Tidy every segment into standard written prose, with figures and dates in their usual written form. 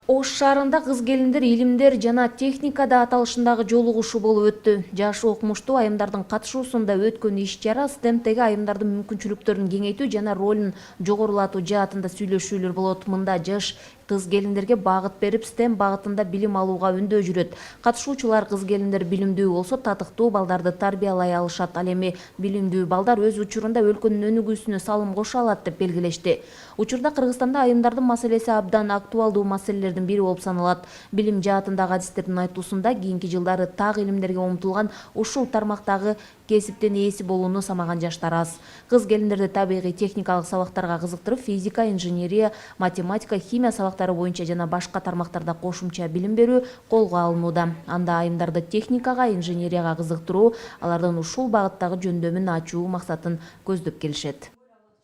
Ош шаарында кыз келиндер илимдер жана техникада аталышындагы жолугушуу болуп өттү. Жаш окумуштуу айымдардын катышуусунда өткөн иш-чара STEM-теги айымдардын мүмкүнчүлүктөрүн кеңейтүү жана ролун жогорулатуу жаатында сүйлөшүүлөр болот. Мында жаш кыз келиндерге багыт берип, STEM багытында билим алууга үндөө жүрөт. Катышуучулар кыз келиндер билимдүү болсо, татыктуу балдарды тарбиялай алышат. Ал эми билимдүү балдар өз учурунда өлкөнүн өнүгүүсүнө салым кошо алат деп белгилешти. Учурда Кыргызстанда айымдардын маселеси абдан актуалдуу маселелердин бири болуп саналат. Билим жаатындагы адистердин айтуусунда кийинки жылдары так илимдерге умтулган ушул тармактагы кесиптин ээси болууну самаган жаштар аз. Кыз келиндерди табигый техникалык сабактарга кызыктырып, физика, инженерия, математика, химия сабактары боюнча жана башка тармактарда кошумча билим берүү колго алынууда. Анда айымдарды техникага, инженерияга кызыктыруу, алардын ушул багыттагы жөндөмүн ачуу максатын көздөп келишет.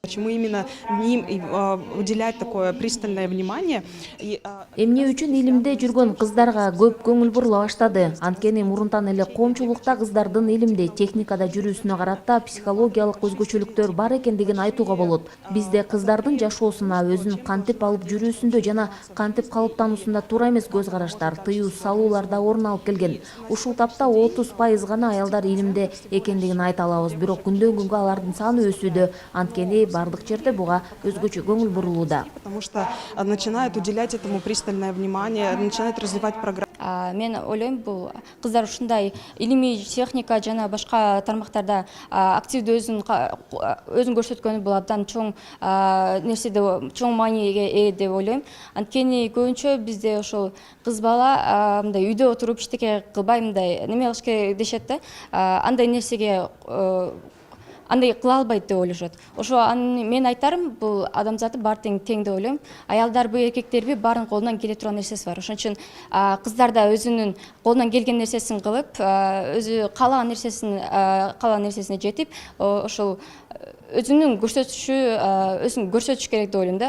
Почему именно ним уделять такое пристальное внимание? Эмне үчүн илимде жүргөн кыздарга көп көңүл бурула баштады. Анткени мурунтан эле коомчулукта кыздардын илимде, техникада жүрүүсүнө карата психологиялык өзгөчөлүктөр бар экендигин айтууга болот. Бизде кыздардын жашоосуна, өзүн кантип алып жүрүүсүндө жана кантип калыптануусунда туура эмес көз караштар, тыюу салуулар да орун алып келген. Ушул тапта 30% гана аялдар илимде экендигин айта алабыз. Бирок күндөн күнгө алардын саны өсүүдө. Анткени бардык жерде буга өзгөчө көңүл бурулууда. Потому что начинают уделять этому пристальное внимание, начинают развивать программу. Мен ойлойм, бул кыздар ушундай илимий техника жана башка тармактарда активдүү өзүн көрсөткөнү бул абдан чоң нерседе, чоң мааниге ээ деп ойлойм. Анткени көбүнчө бизде ошол кыз бала мындай үйдө отуруп иштеке кылбай мындай неме кылыш керек дешет да, андай нерсеге андай кыла албайт деп ойлошот. Ошо мен айтарым, бул адамзаты баары тең деп ойлойм. Аялдарбы, эркектерби баарынын колунан келе турган нерсеси бар. Ошон үчүн кыздар да өзүнүн колунан келген нерсесин кылып, өзү каалаган нерсесине жетип, ошол өзүн көрсөтүш керек деп ойлойм да.